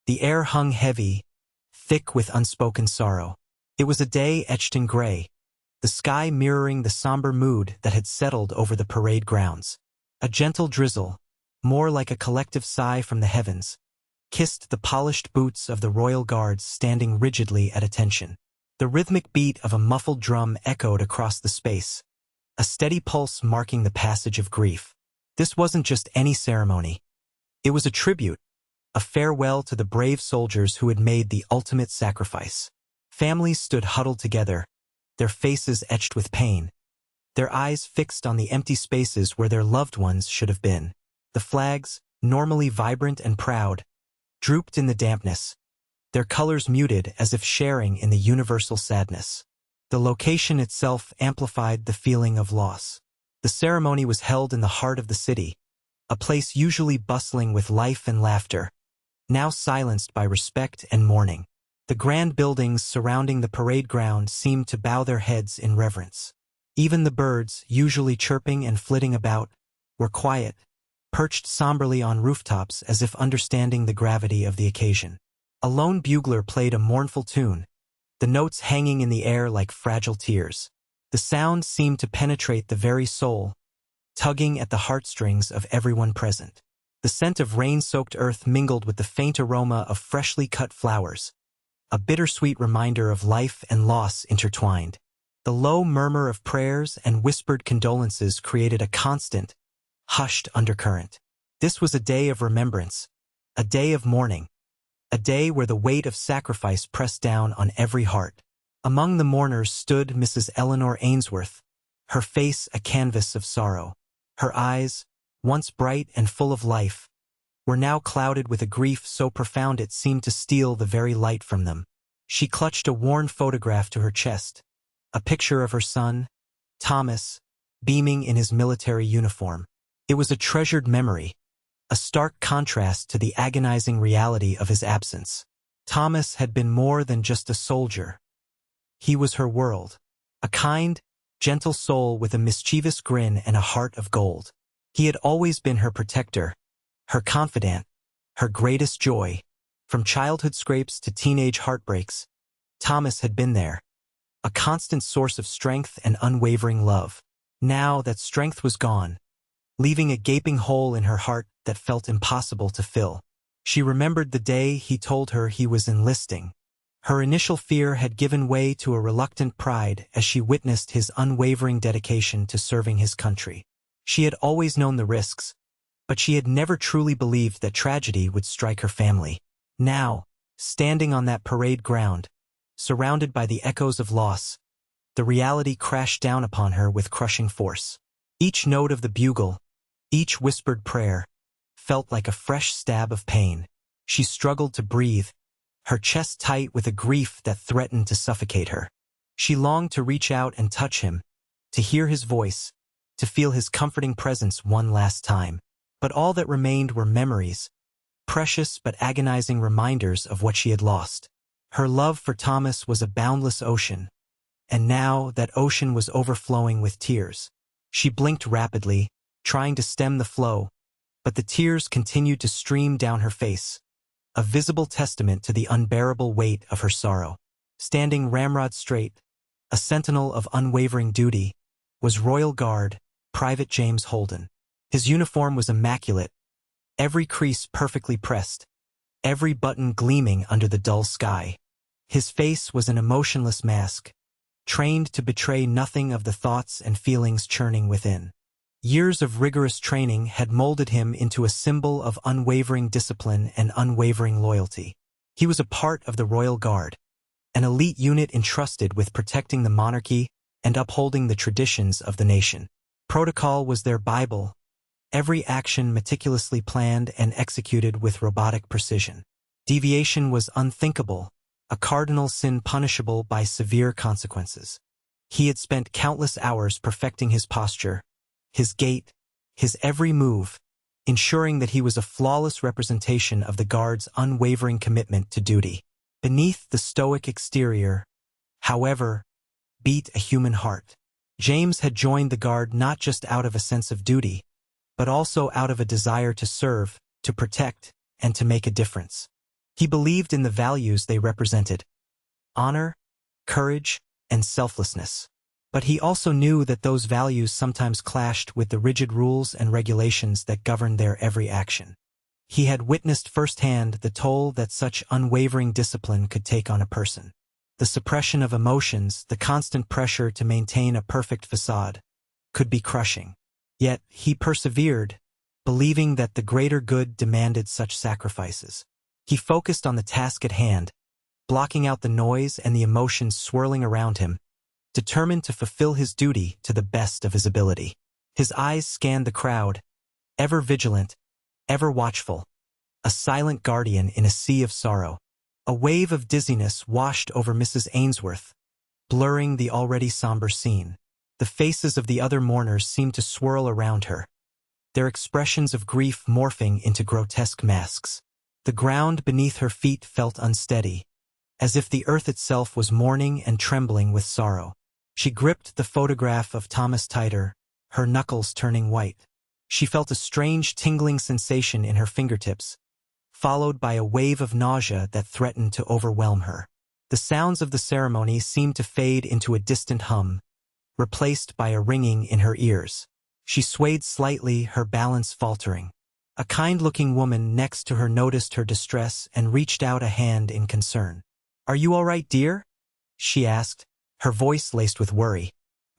The air hung heavy, thick with unspoken sorrow. It was a day etched in gray, the sky mirroring the somber mood that had settled over the parade grounds. A gentle drizzle, more like a collective sigh from the heavens, kissed the polished boots of the royal guards standing rigidly at attention. The rhythmic beat of a muffled drum echoed across the space, a steady pulse marking the passage of grief. This wasn't just any ceremony. It was a tribute, a farewell to the brave soldiers who had made the ultimate sacrifice. Families stood huddled together, their faces etched with pain, their eyes fixed on the empty spaces where their loved ones should have been. The flags, normally vibrant and proud, drooped in the dampness, their colors muted as if sharing in the universal sadness. The location itself amplified the feeling of loss. The ceremony was held in the heart of the city, a place usually bustling with life and laughter, now silenced by respect and mourning. The grand buildings surrounding the parade ground seemed to bow their heads in reverence. Even the birds, usually chirping and flitting about, were quiet, perched somberly on rooftops as if understanding the gravity of the occasion. A lone bugler played a mournful tune, the notes hanging in the air like fragile tears. The sound seemed to penetrate the very soul, tugging at the heartstrings of everyone present. The scent of rain-soaked earth mingled with the faint aroma of freshly cut flowers, a bittersweet reminder of life and loss intertwined. The low murmur of prayers and whispered condolences created a constant, hushed undercurrent. This was a day of remembrance, a day of mourning, a day where the weight of sacrifice pressed down on every heart. Among the mourners stood Mrs. Eleanor Ainsworth, her face a canvas of sorrow. Her eyes, once bright and full of life, were now clouded with a grief so profound it seemed to steal the very light from them. She clutched a worn photograph to her chest, a picture of her son, Thomas, beaming in his military uniform. It was a treasured memory, a stark contrast to the agonizing reality of his absence. Thomas had been more than just a soldier. He was her world, a kind, gentle soul with a mischievous grin and a heart of gold. He had always been her protector, her confidant, her greatest joy. From childhood scrapes to teenage heartbreaks, Thomas had been there, a constant source of strength and unwavering love. Now that strength was gone, leaving a gaping hole in her heart that felt impossible to fill. She remembered the day he told her he was enlisting. Her initial fear had given way to a reluctant pride as she witnessed his unwavering dedication to serving his country. She had always known the risks, but she had never truly believed that tragedy would strike her family. Now, standing on that parade ground, surrounded by the echoes of loss, the reality crashed down upon her with crushing force. Each note of the bugle, each whispered prayer, felt like a fresh stab of pain. She struggled to breathe, her chest tight with a grief that threatened to suffocate her. She longed to reach out and touch him, to hear his voice, to feel his comforting presence one last time. But all that remained were memories, precious but agonizing reminders of what she had lost. Her love for Thomas was a boundless ocean, and now that ocean was overflowing with tears. She blinked rapidly, trying to stem the flow, but the tears continued to stream down her face, a visible testament to the unbearable weight of her sorrow. Standing ramrod straight, a sentinel of unwavering duty, was Royal Guard Private James Holden. His uniform was immaculate, every crease perfectly pressed, every button gleaming under the dull sky. His face was an emotionless mask, trained to betray nothing of the thoughts and feelings churning within. Years of rigorous training had molded him into a symbol of unwavering discipline and unwavering loyalty. He was a part of the Royal Guard, an elite unit entrusted with protecting the monarchy and upholding the traditions of the nation. Protocol was their Bible, every action meticulously planned and executed with robotic precision. Deviation was unthinkable, a cardinal sin punishable by severe consequences. He had spent countless hours perfecting his posture, his gait, his every move, ensuring that he was a flawless representation of the Guard's unwavering commitment to duty. Beneath the stoic exterior, however, beat a human heart. James had joined the Guard not just out of a sense of duty, but also out of a desire to serve, to protect, and to make a difference. He believed in the values they represented: honor, courage, and selflessness. But he also knew that those values sometimes clashed with the rigid rules and regulations that governed their every action. He had witnessed firsthand the toll that such unwavering discipline could take on a person. The suppression of emotions, the constant pressure to maintain a perfect facade, could be crushing. Yet he persevered, believing that the greater good demanded such sacrifices. He focused on the task at hand, blocking out the noise and the emotions swirling around him, determined to fulfill his duty to the best of his ability. His eyes scanned the crowd, ever vigilant, ever watchful, a silent guardian in a sea of sorrow. A wave of dizziness washed over Mrs. Ainsworth, blurring the already somber scene. The faces of the other mourners seemed to swirl around her, their expressions of grief morphing into grotesque masks. The ground beneath her feet felt unsteady, as if the earth itself was mourning and trembling with sorrow. She gripped the photograph of Thomas tighter, her knuckles turning white. She felt a strange tingling sensation in her fingertips, followed by a wave of nausea that threatened to overwhelm her. The sounds of the ceremony seemed to fade into a distant hum, replaced by a ringing in her ears. She swayed slightly, her balance faltering. A kind-looking woman next to her noticed her distress and reached out a hand in concern. "Are you all right, dear?" she asked, her voice laced with worry.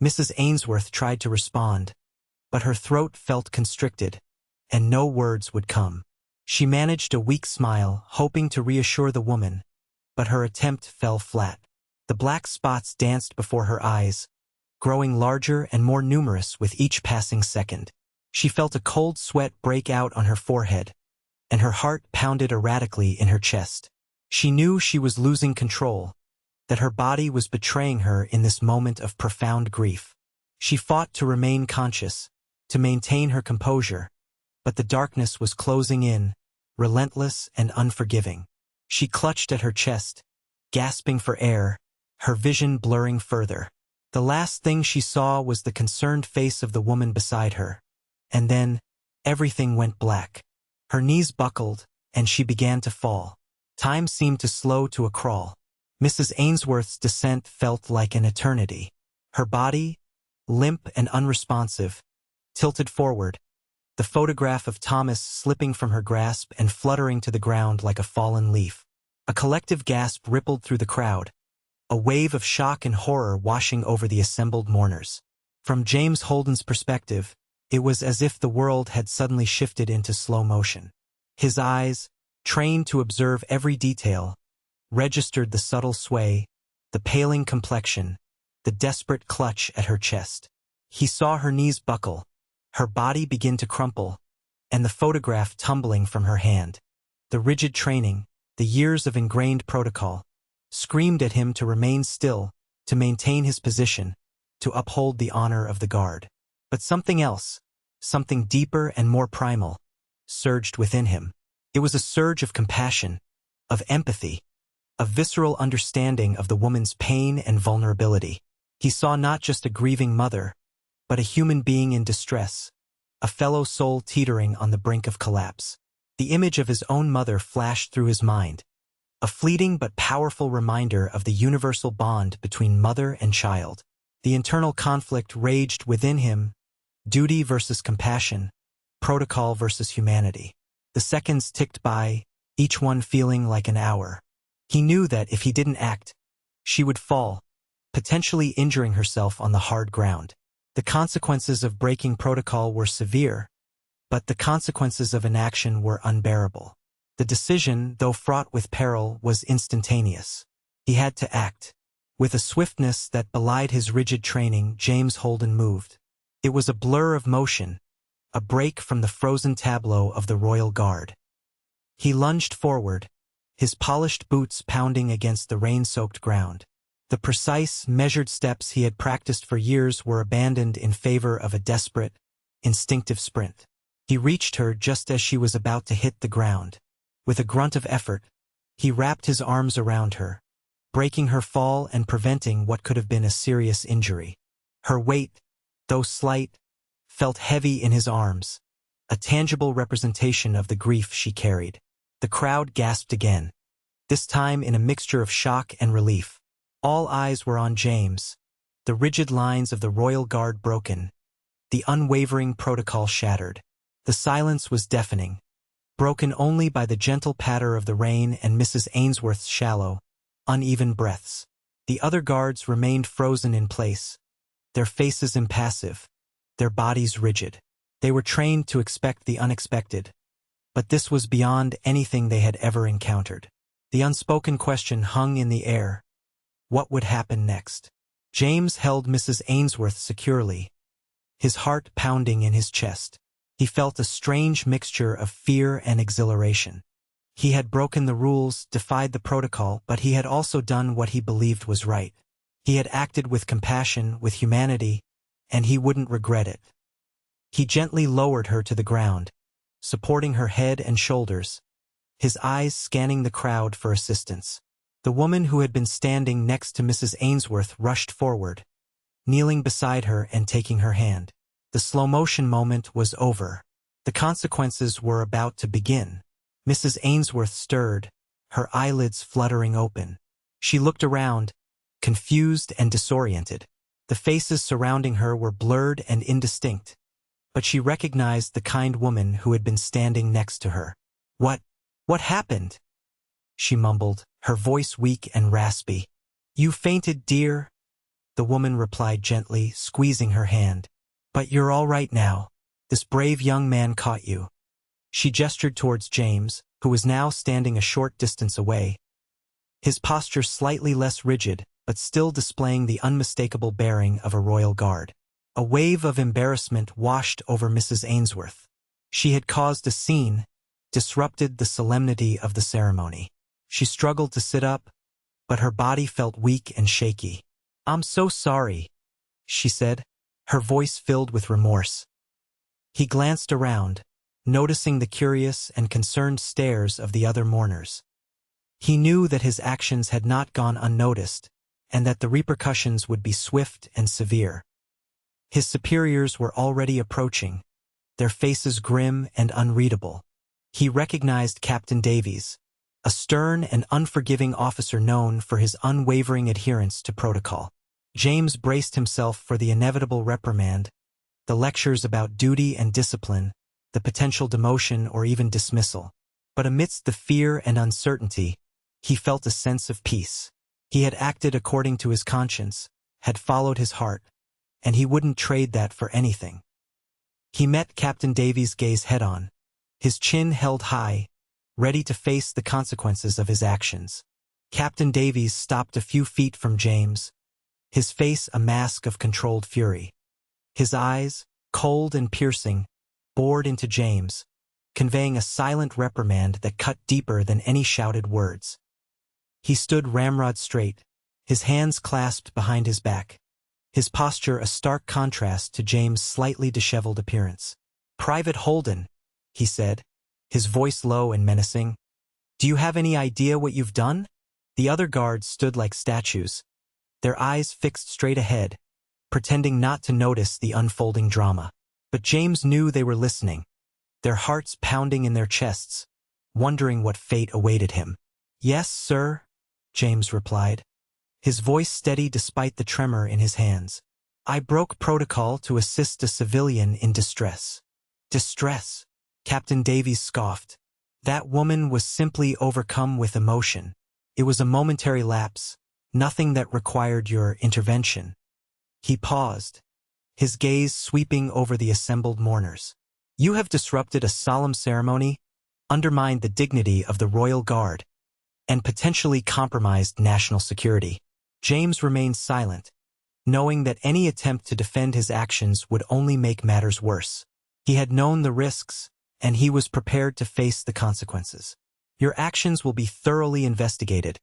Mrs. Ainsworth tried to respond, but her throat felt constricted, and no words would come. She managed a weak smile, hoping to reassure the woman, but her attempt fell flat. The black spots danced before her eyes, growing larger and more numerous with each passing second. She felt a cold sweat break out on her forehead, and her heart pounded erratically in her chest. She knew she was losing control, that her body was betraying her in this moment of profound grief. She fought to remain conscious, to maintain her composure, but the darkness was closing in, relentless and unforgiving. She clutched at her chest, gasping for air, her vision blurring further. The last thing she saw was the concerned face of the woman beside her, and then everything went black. Her knees buckled, and she began to fall. Time seemed to slow to a crawl. Mrs. Ainsworth's descent felt like an eternity. Her body, limp and unresponsive, tilted forward, the photograph of Thomas slipping from her grasp and fluttering to the ground like a fallen leaf. A collective gasp rippled through the crowd, a wave of shock and horror washing over the assembled mourners. From James Holden's perspective, it was as if the world had suddenly shifted into slow motion. His eyes, trained to observe every detail, registered the subtle sway, the paling complexion, the desperate clutch at her chest. He saw her knees buckle, her body begin to crumple, and the photograph tumbling from her hand. The rigid training, the years of ingrained protocol, screamed at him to remain still, to maintain his position, to uphold the honor of the guard. But something else, something deeper and more primal, surged within him. It was a surge of compassion, of empathy, a visceral understanding of the woman's pain and vulnerability. He saw not just a grieving mother, but a human being in distress, a fellow soul teetering on the brink of collapse. The image of his own mother flashed through his mind, a fleeting but powerful reminder of the universal bond between mother and child. The internal conflict raged within him, duty versus compassion, protocol versus humanity. The seconds ticked by, each one feeling like an hour. He knew that if he didn't act, she would fall, potentially injuring herself on the hard ground. The consequences of breaking protocol were severe, but the consequences of inaction were unbearable. The decision, though fraught with peril, was instantaneous. He had to act. With a swiftness that belied his rigid training, James Holden moved. It was a blur of motion, a break from the frozen tableau of the royal guard. He lunged forward, his polished boots pounding against the rain-soaked ground. The precise, measured steps he had practiced for years were abandoned in favor of a desperate, instinctive sprint. He reached her just as she was about to hit the ground. With a grunt of effort, he wrapped his arms around her, breaking her fall and preventing what could have been a serious injury. Her weight, though slight, felt heavy in his arms, a tangible representation of the grief she carried. The crowd gasped again. this time in a mixture of shock and relief. All eyes were on James, the rigid lines of the royal guard broken, the unwavering protocol shattered. The silence was deafening, broken only by the gentle patter of the rain and Mrs. Ainsworth's shallow, uneven breaths. The other guards remained frozen in place, their faces impassive, their bodies rigid. They were trained to expect the unexpected, but this was beyond anything they had ever encountered. The unspoken question hung in the air. What would happen next? James held Mrs. Ainsworth securely, his heart pounding in his chest. He felt a strange mixture of fear and exhilaration. He had broken the rules, defied the protocol, but he had also done what he believed was right. He had acted with compassion, with humanity, and he wouldn't regret it. He gently lowered her to the ground, supporting her head and shoulders, his eyes scanning the crowd for assistance. The woman who had been standing next to Mrs. Ainsworth rushed forward, kneeling beside her and taking her hand. The slow-motion moment was over. The consequences were about to begin. Mrs. Ainsworth stirred, her eyelids fluttering open. She looked around, confused and disoriented. The faces surrounding her were blurred and indistinct, but she recognized the kind woman who had been standing next to her. What happened?" she mumbled, her voice weak and raspy. "You fainted, dear," the woman replied gently, squeezing her hand. "But you're all right now. This brave young man caught you." She gestured towards James, who was now standing a short distance away, his posture slightly less rigid, but still displaying the unmistakable bearing of a royal guard. A wave of embarrassment washed over Mrs. Ainsworth. She had caused a scene, disrupted the solemnity of the ceremony. She struggled to sit up, but her body felt weak and shaky. "I'm so sorry," she said, her voice filled with remorse. He glanced around, noticing the curious and concerned stares of the other mourners. He knew that his actions had not gone unnoticed, and that the repercussions would be swift and severe. His superiors were already approaching, their faces grim and unreadable. He recognized Captain Davies, a stern and unforgiving officer known for his unwavering adherence to protocol. James braced himself for the inevitable reprimand, the lectures about duty and discipline, the potential demotion or even dismissal. But amidst the fear and uncertainty, he felt a sense of peace. He had acted according to his conscience, had followed his heart, and he wouldn't trade that for anything. He met Captain Davies' gaze head-on, his chin held high, ready to face the consequences of his actions. Captain Davies stopped a few feet from James, his face a mask of controlled fury. His eyes, cold and piercing, bored into James, conveying a silent reprimand that cut deeper than any shouted words. He stood ramrod straight, his hands clasped behind his back, his posture a stark contrast to James' slightly disheveled appearance. "Private Holden," he said, his voice low and menacing, "do you have any idea what you've done?" The other guards stood like statues, their eyes fixed straight ahead, pretending not to notice the unfolding drama. But James knew they were listening, their hearts pounding in their chests, wondering what fate awaited him. "Yes, sir," James replied, his voice steady despite the tremor in his hands. "I broke protocol to assist a civilian in distress." "Distress?" Captain Davies scoffed. "That woman was simply overcome with emotion. It was a momentary lapse, nothing that required your intervention." He paused, his gaze sweeping over the assembled mourners. "You have disrupted a solemn ceremony, undermined the dignity of the royal guard, and potentially compromised national security." James remained silent, knowing that any attempt to defend his actions would only make matters worse. He had known the risks, and he was prepared to face the consequences. "Your actions will be thoroughly investigated,"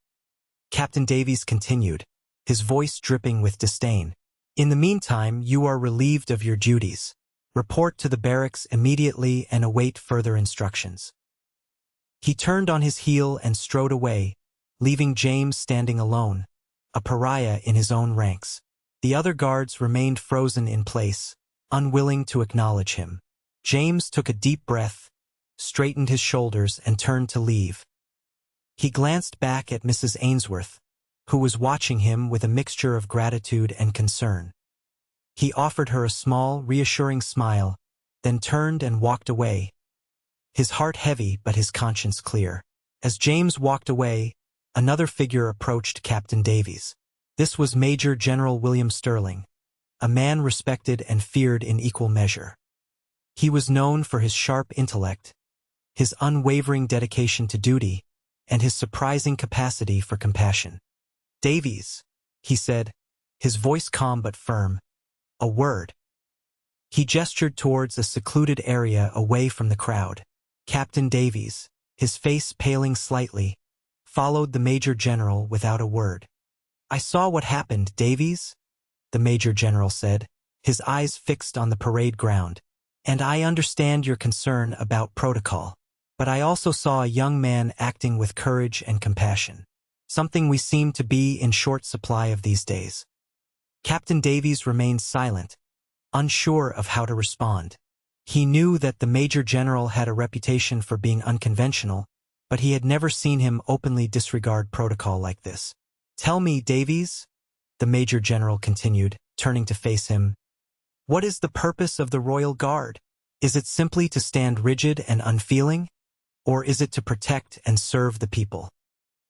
Captain Davies continued, his voice dripping with disdain. "In the meantime, you are relieved of your duties. Report to the barracks immediately and await further instructions." He turned on his heel and strode away, leaving James standing alone, a pariah in his own ranks. The other guards remained frozen in place, unwilling to acknowledge him. James took a deep breath, straightened his shoulders, and turned to leave. He glanced back at Mrs. Ainsworth, who was watching him with a mixture of gratitude and concern. He offered her a small, reassuring smile, then turned and walked away, his heart heavy but his conscience clear. As James walked away, another figure approached Captain Davies. This was Major General William Sterling, a man respected and feared in equal measure. He was known for his sharp intellect, his unwavering dedication to duty, and his surprising capacity for compassion. "Davies," he said, his voice calm but firm, "a word." He gestured towards a secluded area away from the crowd. Captain Davies, his face paling slightly, followed the Major General without a word. "I saw what happened, Davies," the Major General said, his eyes fixed on the parade ground, "and I understand your concern about protocol. But I also saw a young man acting with courage and compassion, something we seem to be in short supply of these days." Captain Davies remained silent, unsure of how to respond. He knew that the Major General had a reputation for being unconventional, but he had never seen him openly disregard protocol like this. "Tell me, Davies," the Major General continued, turning to face him, "what is the purpose of the Royal Guard? Is it simply to stand rigid and unfeeling? Or is it to protect and serve the people?"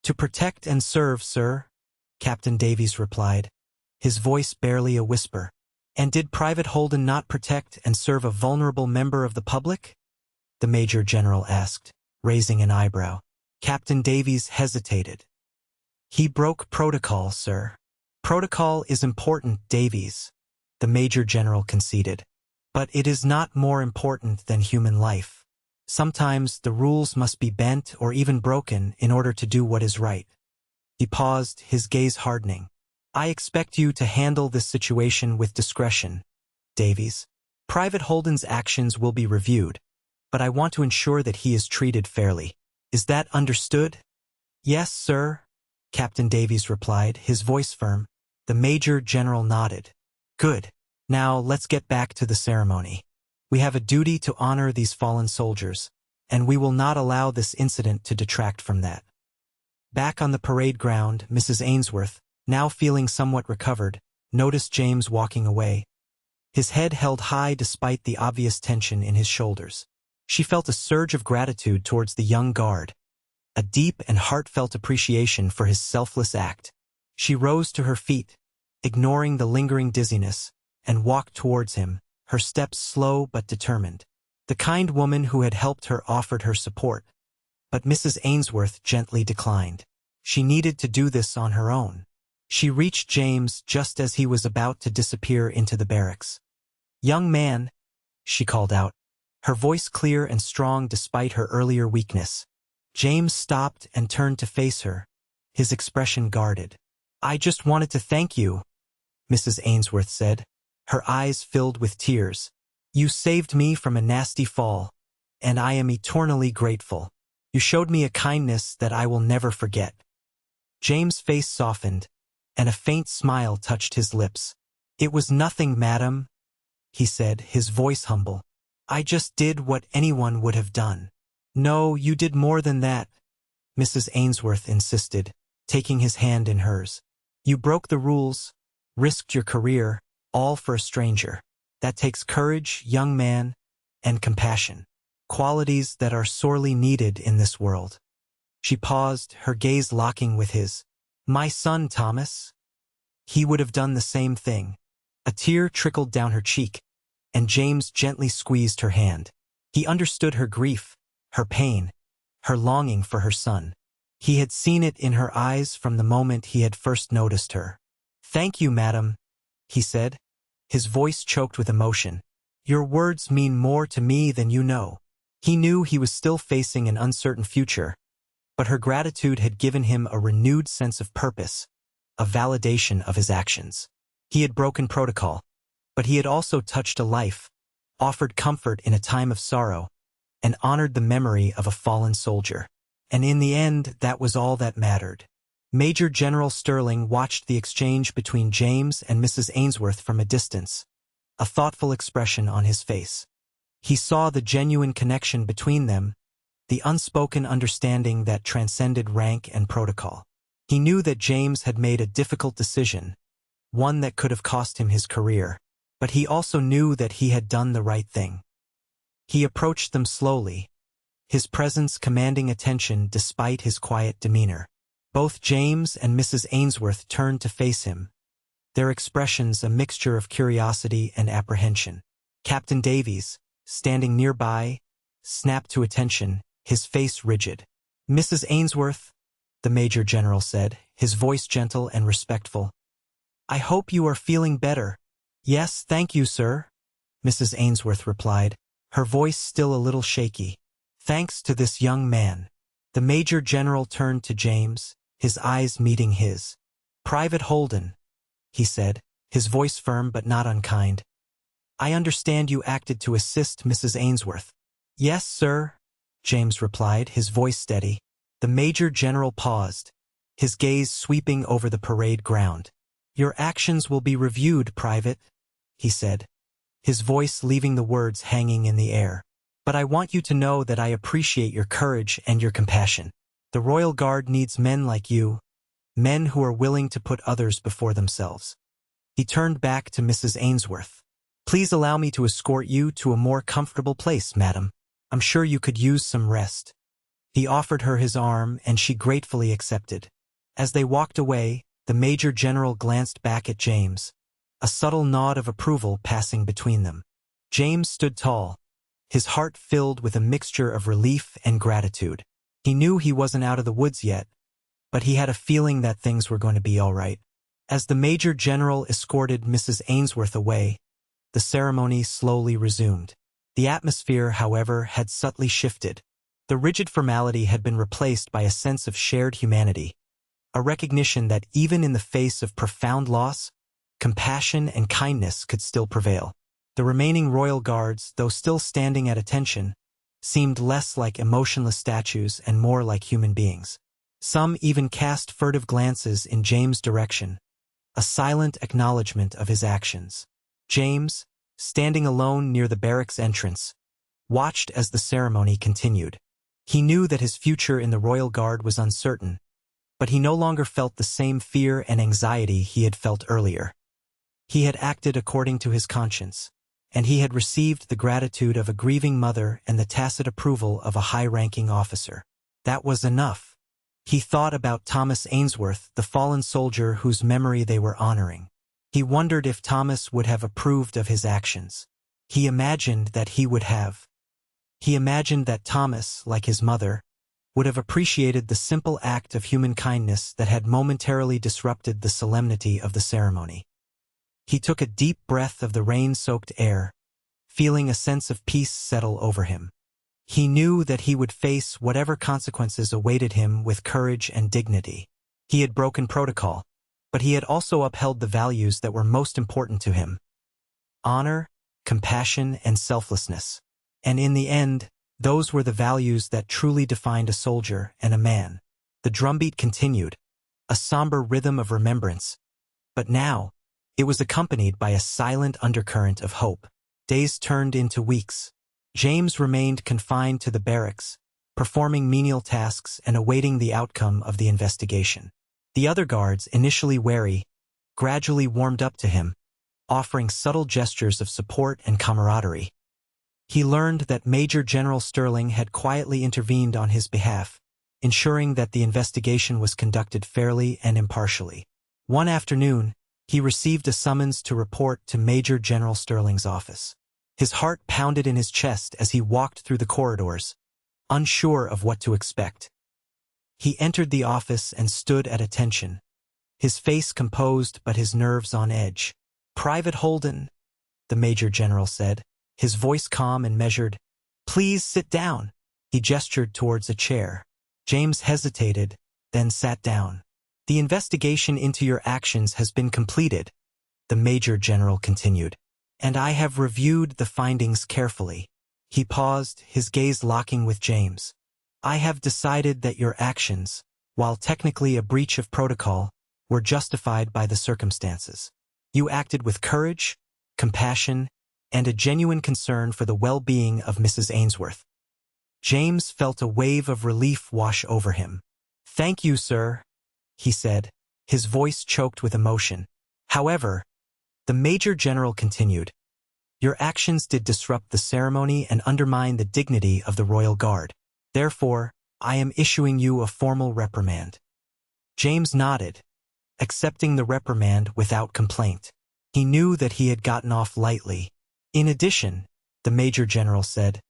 "To protect and serve, sir," Captain Davies replied, his voice barely a whisper. "And did Private Holden not protect and serve a vulnerable member of the public?" the Major General asked, raising an eyebrow. Captain Davies hesitated. "He broke protocol, sir." "Protocol is important, Davies," the Major General conceded. "But it is not more important than human life. Sometimes the rules must be bent or even broken in order to do what is right." He paused, his gaze hardening. "I expect you to handle this situation with discretion, Davies. Private Holden's actions will be reviewed, but I want to ensure that he is treated fairly. Is that understood?" "Yes, sir," Captain Davies replied, his voice firm. The Major General nodded. "Good. Now let's get back to the ceremony. We have a duty to honor these fallen soldiers, and we will not allow this incident to detract from that." Back on the parade ground, Mrs. Ainsworth, now feeling somewhat recovered, noticed James walking away, his head held high despite the obvious tension in his shoulders. She felt a surge of gratitude towards the young guard, a deep and heartfelt appreciation for his selfless act. She rose to her feet, ignoring the lingering dizziness, and walked towards him, her steps slow but determined. The kind woman who had helped her offered her support, but Mrs. Ainsworth gently declined. She needed to do this on her own. She reached James just as he was about to disappear into the barracks. "Young man," she called out, her voice clear and strong despite her earlier weakness. James stopped and turned to face her, his expression guarded. "I just wanted to thank you," Mrs. Ainsworth said, her eyes filled with tears. "You saved me from a nasty fall, and I am eternally grateful. You showed me a kindness that I will never forget." James' face softened, and a faint smile touched his lips. "It was nothing, madam," he said, his voice humble. "I just did what anyone would have done." "No, you did more than that," Mrs. Ainsworth insisted, taking his hand in hers. "You broke the rules, risked your career, all for a stranger. That takes courage, young man, and compassion, qualities that are sorely needed in this world." She paused, her gaze locking with his. "My son, Thomas. He would have done the same thing." A tear trickled down her cheek, and James gently squeezed her hand. He understood her grief, her pain, her longing for her son. He had seen it in her eyes from the moment he had first noticed her. "Thank you, madam," he said, his voice choked with emotion. "Your words mean more to me than you know." He knew he was still facing an uncertain future, but her gratitude had given him a renewed sense of purpose, a validation of his actions. He had broken protocol, but he had also touched a life, offered comfort in a time of sorrow, and honored the memory of a fallen soldier. And in the end, that was all that mattered. Major General Sterling watched the exchange between James and Mrs. Ainsworth from a distance, a thoughtful expression on his face. He saw the genuine connection between them, the unspoken understanding that transcended rank and protocol. He knew that James had made a difficult decision, one that could have cost him his career, but he also knew that he had done the right thing. He approached them slowly, his presence commanding attention despite his quiet demeanor. Both James and Mrs. Ainsworth turned to face him, their expressions a mixture of curiosity and apprehension. Captain Davies, standing nearby, snapped to attention, his face rigid. "Mrs. Ainsworth," the Major General said, his voice gentle and respectful. "I hope you are feeling better." "Yes, thank you, sir," Mrs. Ainsworth replied, her voice still a little shaky. "Thanks to this young man." The Major General turned to James, his eyes meeting his. "Private Holden," he said, his voice firm but not unkind. "I understand you acted to assist Mrs. Ainsworth." "Yes, sir," James replied, his voice steady. The Major General paused, his gaze sweeping over the parade ground. "Your actions will be reviewed, Private," he said, his voice leaving the words hanging in the air. "But I want you to know that I appreciate your courage and your compassion. The Royal Guard needs men like you, men who are willing to put others before themselves." He turned back to Mrs. Ainsworth. "Please allow me to escort you to a more comfortable place, madam. I'm sure you could use some rest." He offered her his arm, and she gratefully accepted. As they walked away, the Major General glanced back at James, a subtle nod of approval passing between them. James stood tall, his heart filled with a mixture of relief and gratitude. He knew he wasn't out of the woods yet, but he had a feeling that things were going to be all right. As the Major General escorted Mrs. Ainsworth away, the ceremony slowly resumed. The atmosphere, however, had subtly shifted. The rigid formality had been replaced by a sense of shared humanity, a recognition that even in the face of profound loss, compassion and kindness could still prevail. The remaining royal guards, though still standing at attention, seemed less like emotionless statues and more like human beings. Some even cast furtive glances in James' direction, a silent acknowledgement of his actions. James, standing alone near the barracks entrance, watched as the ceremony continued. He knew that his future in the Royal Guard was uncertain, but he no longer felt the same fear and anxiety he had felt earlier. He had acted according to his conscience, and he had received the gratitude of a grieving mother and the tacit approval of a high-ranking officer. That was enough. He thought about Thomas Ainsworth, the fallen soldier whose memory they were honoring. He wondered if Thomas would have approved of his actions. He imagined that he would have. He imagined that Thomas, like his mother, would have appreciated the simple act of human kindness that had momentarily disrupted the solemnity of the ceremony. He took a deep breath of the rain-soaked air, feeling a sense of peace settle over him. He knew that he would face whatever consequences awaited him with courage and dignity. He had broken protocol, but he had also upheld the values that were most important to him: honor, compassion, and selflessness. And in the end, those were the values that truly defined a soldier and a man. The drumbeat continued, a somber rhythm of remembrance. But now, it was accompanied by a silent undercurrent of hope. Days turned into weeks. James remained confined to the barracks, performing menial tasks and awaiting the outcome of the investigation. The other guards, initially wary, gradually warmed up to him, offering subtle gestures of support and camaraderie. He learned that Major General Sterling had quietly intervened on his behalf, ensuring that the investigation was conducted fairly and impartially. One afternoon, he received a summons to report to Major General Sterling's office. His heart pounded in his chest as he walked through the corridors, unsure of what to expect. He entered the office and stood at attention, his face composed but his nerves on edge. "Private Holden," the Major General said, his voice calm and measured. "Please sit down." He gestured towards a chair. James hesitated, then sat down. "The investigation into your actions has been completed," the Major General continued, "and I have reviewed the findings carefully." He paused, his gaze locking with James. "I have decided that your actions, while technically a breach of protocol, were justified by the circumstances. You acted with courage, compassion, and a genuine concern for the well-being of Mrs. Ainsworth. James felt a wave of relief wash over him. "Thank you, sir," he said, his voice choked with emotion. However, the Major General continued, "Your actions did disrupt the ceremony and undermine the dignity of the Royal Guard. Therefore, I am issuing you a formal reprimand." James nodded, accepting the reprimand without complaint. He knew that he had gotten off lightly. "In addition," the Major General said,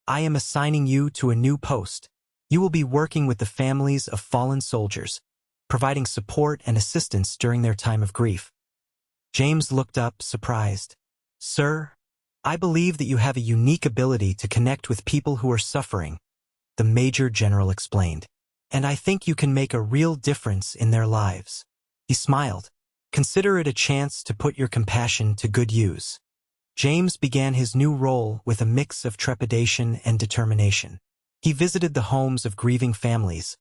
"I am assigning you to a new post. You will be working with the families of fallen soldiers, providing support and assistance during their time of grief." James looked up, surprised. "Sir, I believe that you have a unique ability to connect with people who are suffering," the Major General explained, "and I think you can make a real difference in their lives." He smiled. "Consider it a chance to put your compassion to good use." James began his new role with a mix of trepidation and determination. He visited the homes of grieving families,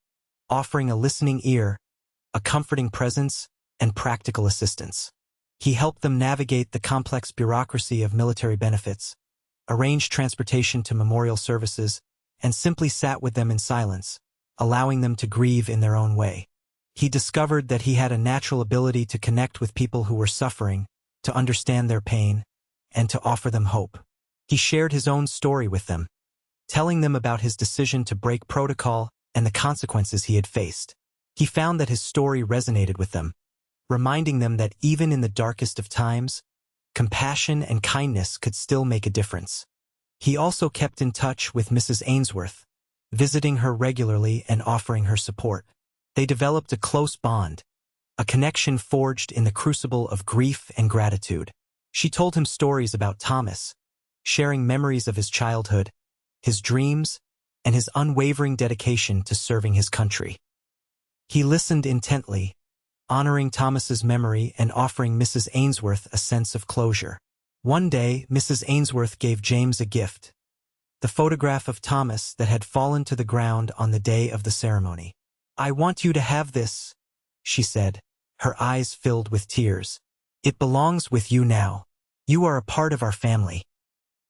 offering a listening ear, a comforting presence, and practical assistance. He helped them navigate the complex bureaucracy of military benefits, arranged transportation to memorial services, and simply sat with them in silence, allowing them to grieve in their own way. He discovered that he had a natural ability to connect with people who were suffering, to understand their pain, and to offer them hope. He shared his own story with them, telling them about his decision to break protocol and the consequences he had faced. He found that his story resonated with them, reminding them that even in the darkest of times, compassion and kindness could still make a difference. He also kept in touch with Mrs. Ainsworth, visiting her regularly and offering her support. They developed a close bond, a connection forged in the crucible of grief and gratitude. She told him stories about Thomas, sharing memories of his childhood, his dreams, and his unwavering dedication to serving his country. He listened intently, honoring Thomas's memory and offering Mrs. Ainsworth a sense of closure. One day, Mrs. Ainsworth gave James a gift, the photograph of Thomas that had fallen to the ground on the day of the ceremony. "I want you to have this," she said, her eyes filled with tears. "It belongs with you now. You are a part of our family."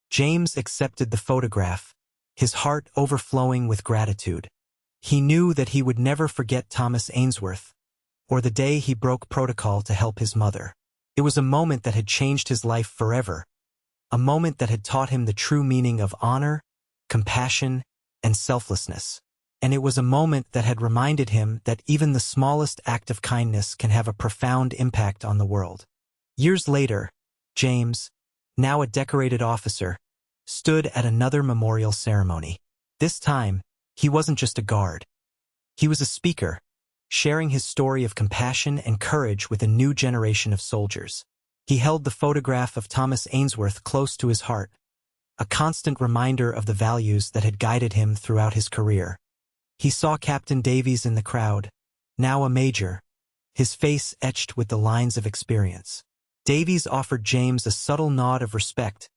James accepted the photograph, his heart overflowing with gratitude. He knew that he would never forget Thomas Ainsworth, or the day he broke protocol to help his mother. It was a moment that had changed his life forever, a moment that had taught him the true meaning of honor, compassion, and selflessness. And it was a moment that had reminded him that even the smallest act of kindness can have a profound impact on the world. Years later, James, now a decorated officer, stood at another memorial ceremony. This time, he wasn't just a guard. He was a speaker, sharing his story of compassion and courage with a new generation of soldiers. He held the photograph of Thomas Ainsworth close to his heart, a constant reminder of the values that had guided him throughout his career. He saw Captain Davies in the crowd, now a major, his face etched with the lines of experience. Davies offered James a subtle nod of respect,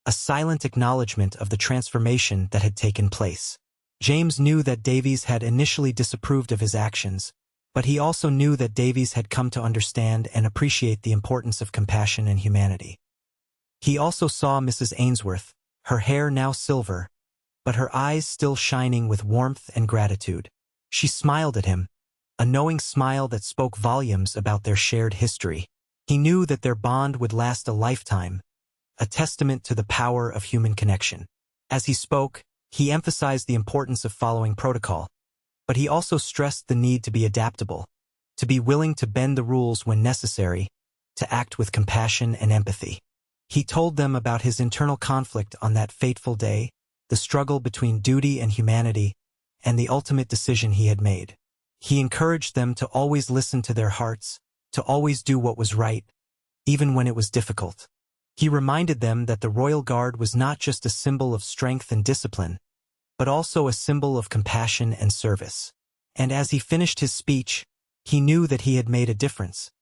a silent acknowledgement of the transformation that had taken place. James knew that Davies had initially disapproved of his actions, but he also knew that Davies had come to understand and appreciate the importance of compassion and humanity. He also saw Mrs. Ainsworth, her hair now silver, but her eyes still shining with warmth and gratitude. She smiled at him, a knowing smile that spoke volumes about their shared history. He knew that their bond would last a lifetime, a testament to the power of human connection. As he spoke, he emphasized the importance of following protocol, but he also stressed the need to be adaptable, to be willing to bend the rules when necessary, to act with compassion and empathy. He told them about his internal conflict on that fateful day, the struggle between duty and humanity, and the ultimate decision he had made. He encouraged them to always listen to their hearts, to always do what was right, even when it was difficult. He reminded them that the Royal Guard was not just a symbol of strength and discipline, but also a symbol of compassion and service. And as he finished his speech, he knew that he had made a difference,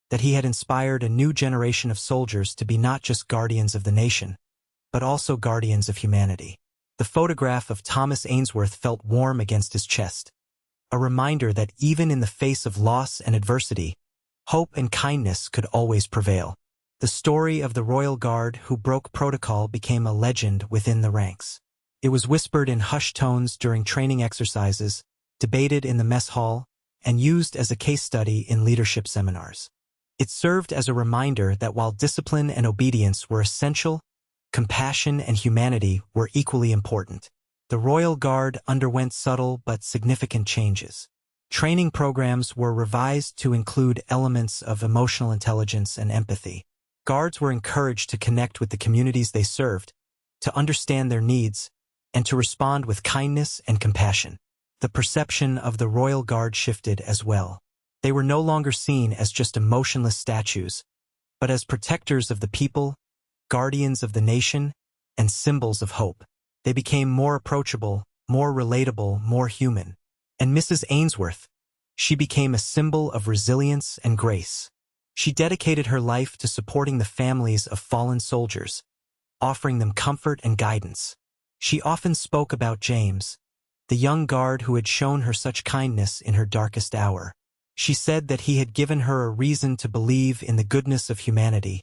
that he had inspired a new generation of soldiers to be not just guardians of the nation, but also guardians of humanity. The photograph of Thomas Ainsworth felt warm against his chest, a reminder that even in the face of loss and adversity, hope and kindness could always prevail. The story of the Royal Guard who broke protocol became a legend within the ranks. It was whispered in hushed tones during training exercises, debated in the mess hall, and used as a case study in leadership seminars. It served as a reminder that while discipline and obedience were essential, compassion and humanity were equally important. The Royal Guard underwent subtle but significant changes. Training programs were revised to include elements of emotional intelligence and empathy. Guards were encouraged to connect with the communities they served, to understand their needs, and to respond with kindness and compassion. The perception of the Royal Guard shifted as well. They were no longer seen as just emotionless statues, but as protectors of the people, guardians of the nation, and symbols of hope. They became more approachable, more relatable, more human. And Mrs. Ainsworth, she became a symbol of resilience and grace. She dedicated her life to supporting the families of fallen soldiers, offering them comfort and guidance. She often spoke about James, the young guard who had shown her such kindness in her darkest hour. She said that he had given her a reason to believe in the goodness of humanity,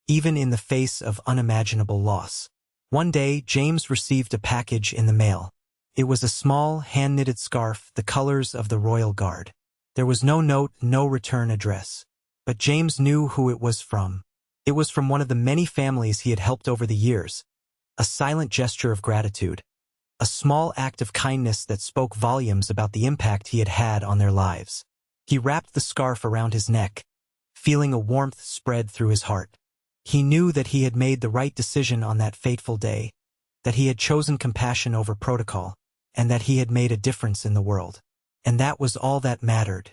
even in the face of unimaginable loss. One day, James received a package in the mail. It was a small, hand-knitted scarf, the colors of the Royal Guard. There was no note, no return address. But James knew who it was from. It was from one of the many families he had helped over the years. A silent gesture of gratitude. A small act of kindness that spoke volumes about the impact he had had on their lives. He wrapped the scarf around his neck, feeling a warmth spread through his heart. He knew that he had made the right decision on that fateful day, that he had chosen compassion over protocol, and that he had made a difference in the world. And that was all that mattered.